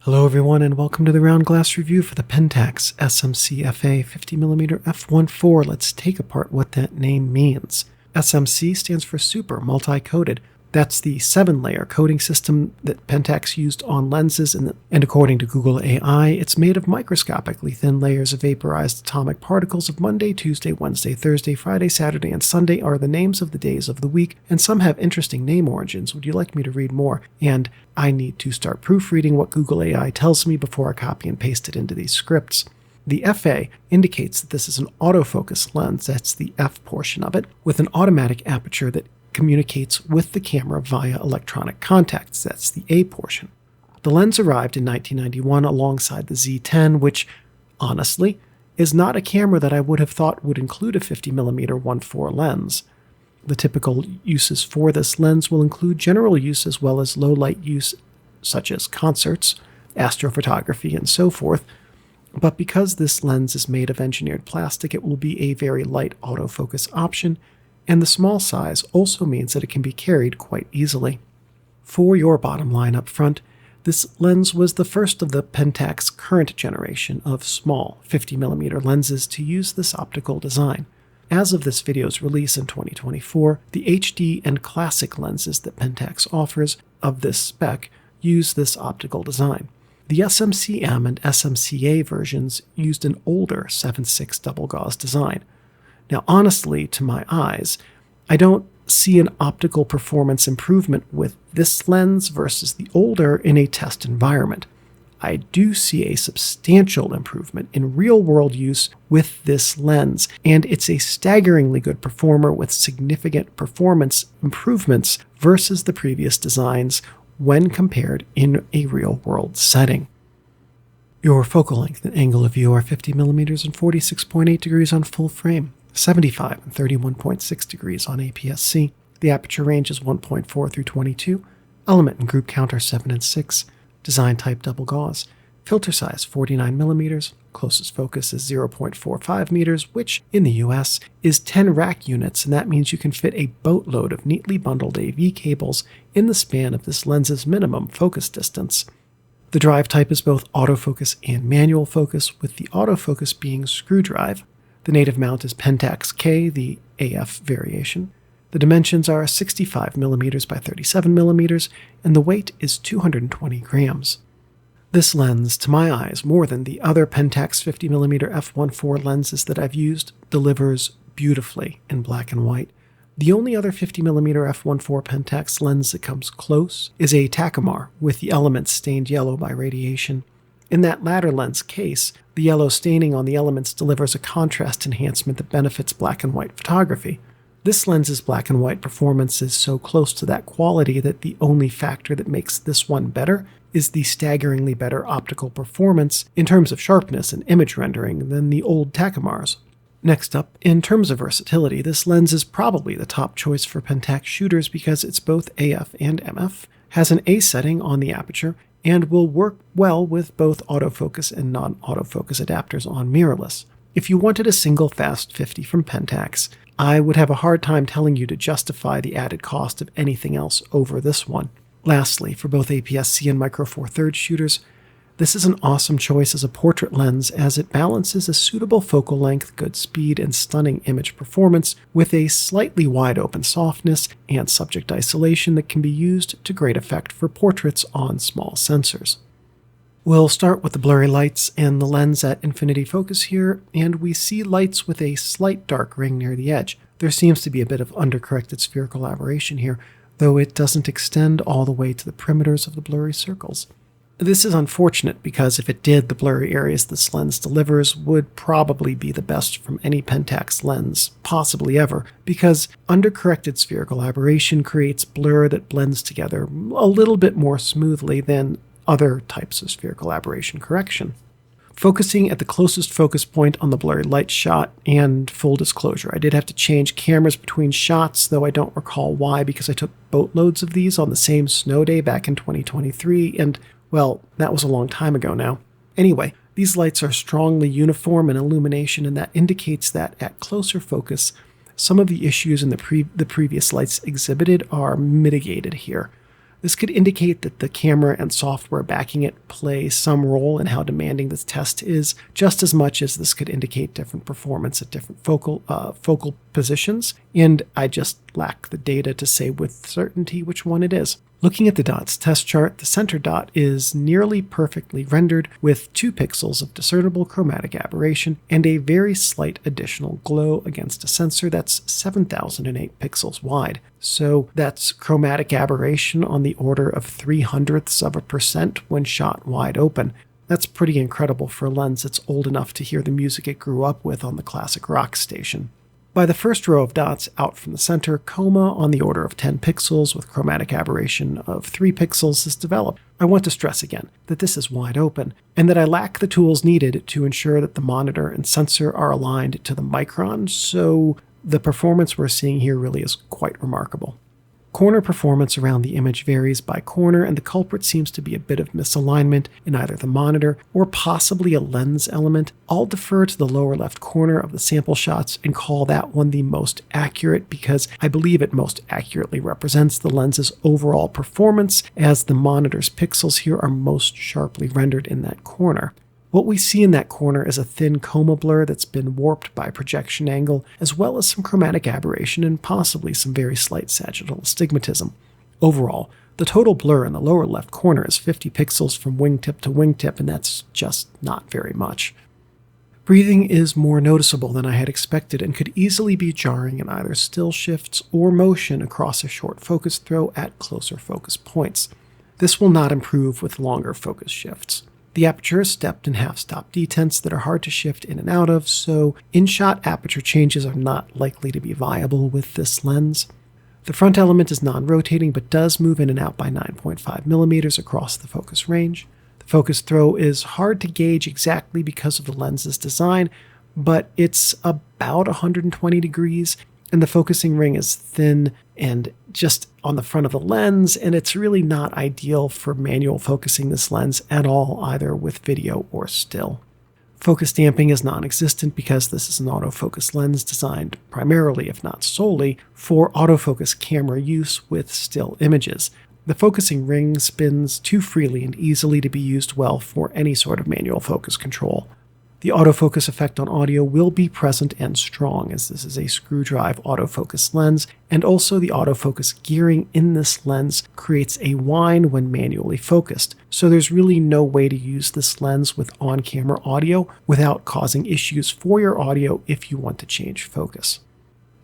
Hello everyone and welcome to the round glass review for the Pentax SMC-FA 50mm f1.4. Let's take apart what that name means. SMC stands for Super Multi-Coated. That's the 7-layer coating system that Pentax used on lenses, and according to Google AI, it's made of microscopically thin layers of vaporized atomic particles of Monday, Tuesday, Wednesday, Thursday, Friday, Saturday, and Sunday are the names of the days of the week, and some have interesting name origins. Would you like me to read more? And I need to start proofreading what Google AI tells me before I copy and paste it into these scripts. The FA indicates that this is an autofocus lens, that's the F portion of it, with an automatic aperture that communicates with the camera via electronic contacts, that's the A portion. The lens arrived in 1991 alongside the Z10, which, honestly, is not a camera that I would have thought would include a 50mm 1.4 lens. The typical uses for this lens will include general use as well as low-light use, such as concerts, astrophotography, and so forth. But because this lens is made of engineered plastic, it will be a very light autofocus option, and the small size also means that it can be carried quite easily. For your bottom line up front, this lens was the first of the Pentax current generation of small 50mm lenses to use this optical design. As of this video's release in 2024, the HD and Classic lenses that Pentax offers of this spec use this optical design. The SMC-M and SMC-A versions used an older 7.6 double gauze design. Now, honestly, to my eyes, I don't see an optical performance improvement with this lens versus the older in a test environment. I do see a substantial improvement in real-world use with this lens, and it's a staggeringly good performer with significant performance improvements versus the previous designs when compared in a real-world setting. Your focal length and angle of view are 50mm and 46.8 degrees on full frame, 75 and 31.6 degrees on APS-C. The aperture range is 1.4 through 22. Element and group count are 7 and 6. Design type double gauze. Filter size 49mm. Closest focus is 0.45 meters, which in the US is 10 rack units, and that means you can fit a boatload of neatly bundled AV cables in the span of this lens's minimum focus distance. The drive type is both autofocus and manual focus, with the autofocus being screw drive. The native mount is Pentax K, the AF variation. The dimensions are 65mm by 37mm, and the weight is 220 grams. This lens, to my eyes, more than the other Pentax 50mm f1.4 lenses that I've used, delivers beautifully in black and white. The only other 50mm f1.4 Pentax lens that comes close is a Takumar with the elements stained yellow by radiation. In that latter lens case, the yellow staining on the elements delivers a contrast enhancement that benefits black and white photography. This lens's black and white performance is so close to that quality that the only factor that makes this one better is the staggeringly better optical performance in terms of sharpness and image rendering than the old Takumars. Next up, in terms of versatility, this lens is probably the top choice for Pentax shooters because it's both AF and MF, has an A setting on the aperture, and will work well with both autofocus and non-autofocus adapters on mirrorless. If you wanted a single fast 50 from Pentax, I would have a hard time telling you to justify the added cost of anything else over this one. Lastly, for both APS-C and Micro Four Thirds shooters, this is an awesome choice as a portrait lens as it balances a suitable focal length, good speed, and stunning image performance with a slightly wide-open softness and subject isolation that can be used to great effect for portraits on small sensors. We'll start with the blurry lights and the lens at infinity focus here, and we see lights with a slight dark ring near the edge. There seems to be a bit of undercorrected spherical aberration here, though it doesn't extend all the way to the perimeters of the blurry circles. This is unfortunate because if it did, the blurry areas this lens delivers would probably be the best from any Pentax lens, possibly ever, because undercorrected spherical aberration creates blur that blends together a little bit more smoothly than other types of spherical aberration correction. Focusing at the closest focus point on the blurry light shot, and full disclosure, I did have to change cameras between shots, though I don't recall why because I took boatloads of these on the same snow day back in 2023, and well, that was a long time ago now. Anyway, these lights are strongly uniform in illumination, and that indicates that at closer focus, some of the issues in the previous lights exhibited are mitigated here. This could indicate that the camera and software backing it play some role in how demanding this test is, just as much as this could indicate different performance at different focal positions, and I just lack the data to say with certainty which one it is. Looking at the dot's test chart, the center dot is nearly perfectly rendered with 2 pixels of discernible chromatic aberration and a very slight additional glow against a sensor that's 7,008 pixels wide. So that's chromatic aberration on the order of 0.03% when shot wide open. That's pretty incredible for a lens that's old enough to hear the music it grew up with on the classic rock station. By the first row of dots out from the center, chroma on the order of 10 pixels with chromatic aberration of 3 pixels is developed. I want to stress again that this is wide open, and that I lack the tools needed to ensure that the monitor and sensor are aligned to the micron, so the performance we're seeing here really is quite remarkable. Corner performance around the image varies by corner, and the culprit seems to be a bit of misalignment in either the monitor or possibly a lens element. I'll defer to the lower left corner of the sample shots and call that one the most accurate because I believe it most accurately represents the lens's overall performance, as the monitor's pixels here are most sharply rendered in that corner. What we see in that corner is a thin chroma blur that's been warped by projection angle, as well as some chromatic aberration and possibly some very slight sagittal astigmatism. Overall, the total blur in the lower left corner is 50 pixels from wingtip to wingtip, and that's just not very much. Breathing is more noticeable than I had expected and could easily be jarring in either still shifts or motion across a short focus throw at closer focus points. This will not improve with longer focus shifts. The aperture is stepped and half-stop detents that are hard to shift in and out of, so in-shot aperture changes are not likely to be viable with this lens. The front element is non-rotating but does move in and out by 9.5mm across the focus range. The focus throw is hard to gauge exactly because of the lens's design, but it's about 120 degrees, and the focusing ring is thin and just on the front of the lens, and it's really not ideal for manual focusing this lens at all, either with video or still. Focus damping is non-existent because this is an autofocus lens designed primarily, if not solely, for autofocus camera use with still images. The focusing ring spins too freely and easily to be used well for any sort of manual focus control. The autofocus effect on audio will be present and strong, as this is a screw drive autofocus lens, and also the autofocus gearing in this lens creates a whine when manually focused, so there's really no way to use this lens with on-camera audio without causing issues for your audio if you want to change focus.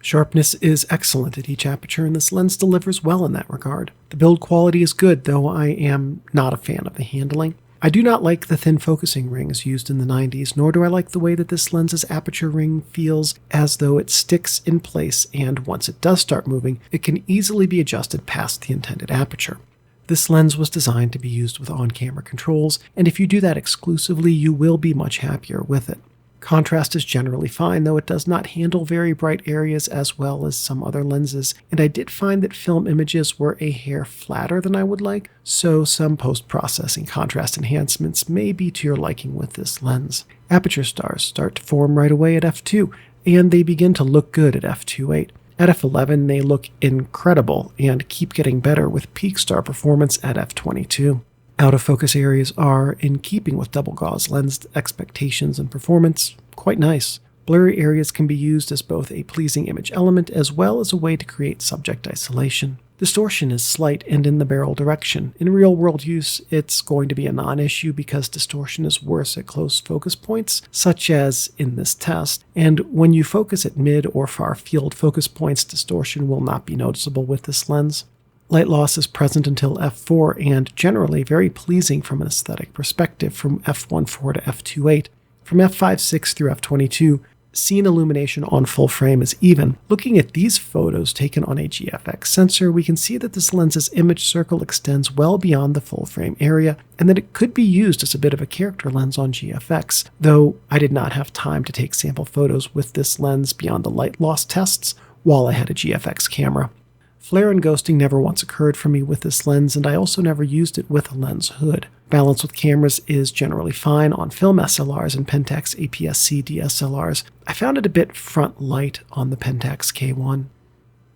Sharpness is excellent at each aperture, and this lens delivers well in that regard. The build quality is good, though I am not a fan of the handling. I do not like the thin focusing rings used in the 90s, nor do I like the way that this lens's aperture ring feels as though it sticks in place, and once it does start moving, it can easily be adjusted past the intended aperture. This lens was designed to be used with on-camera controls, and if you do that exclusively, you will be much happier with it. Contrast is generally fine, though it does not handle very bright areas as well as some other lenses, and I did find that film images were a hair flatter than I would like, so some post-processing contrast enhancements may be to your liking with this lens. Aperture stars start to form right away at f2, and they begin to look good at f2.8. At f11, they look incredible and keep getting better with peak star performance at f22. Out-of-focus areas are, in keeping with double gauze lens expectations and performance, quite nice. Blurry areas can be used as both a pleasing image element as well as a way to create subject isolation. Distortion is slight and in the barrel direction. In real-world use, it's going to be a non-issue because distortion is worse at close focus points, such as in this test, and when you focus at mid or far field focus points, distortion will not be noticeable with this lens. Light loss is present until f4 and generally very pleasing from an aesthetic perspective from f1.4 to f2.8. From f5.6 through f22, scene illumination on full frame is even. Looking at these photos taken on a GFX sensor, we can see that this lens's image circle extends well beyond the full frame area and that it could be used as a bit of a character lens on GFX, though I did not have time to take sample photos with this lens beyond the light loss tests while I had a GFX camera. Flare and ghosting never once occurred for me with this lens, and I also never used it with a lens hood. Balance with cameras is generally fine on film SLRs and Pentax APS-C DSLRs. I found it a bit front light on the Pentax K1.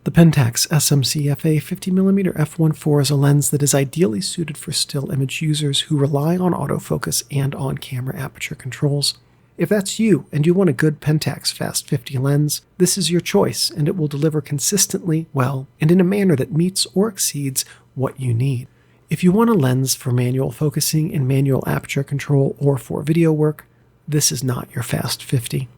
The Pentax SMC-FA 50mm f1.4 is a lens that is ideally suited for still image users who rely on autofocus and on-camera aperture controls. If that's you and you want a good Pentax Fast 50 lens, this is your choice, and it will deliver consistently, well, and in a manner that meets or exceeds what you need. If you want a lens for manual focusing and manual aperture control or for video work, this is not your Fast 50.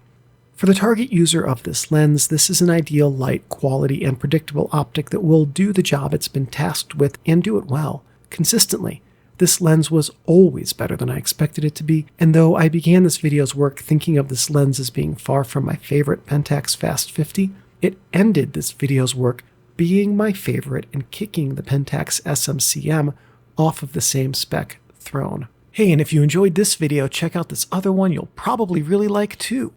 For the target user of this lens, this is an ideal light, quality, and predictable optic that will do the job it's been tasked with and do it well, consistently. This lens was always better than I expected it to be, and though I began this video's work thinking of this lens as being far from my favorite Pentax Fast 50, it ended this video's work being my favorite and kicking the Pentax SMC-M off of the same spec throne. Hey, and if you enjoyed this video, check out this other one you'll probably really like too.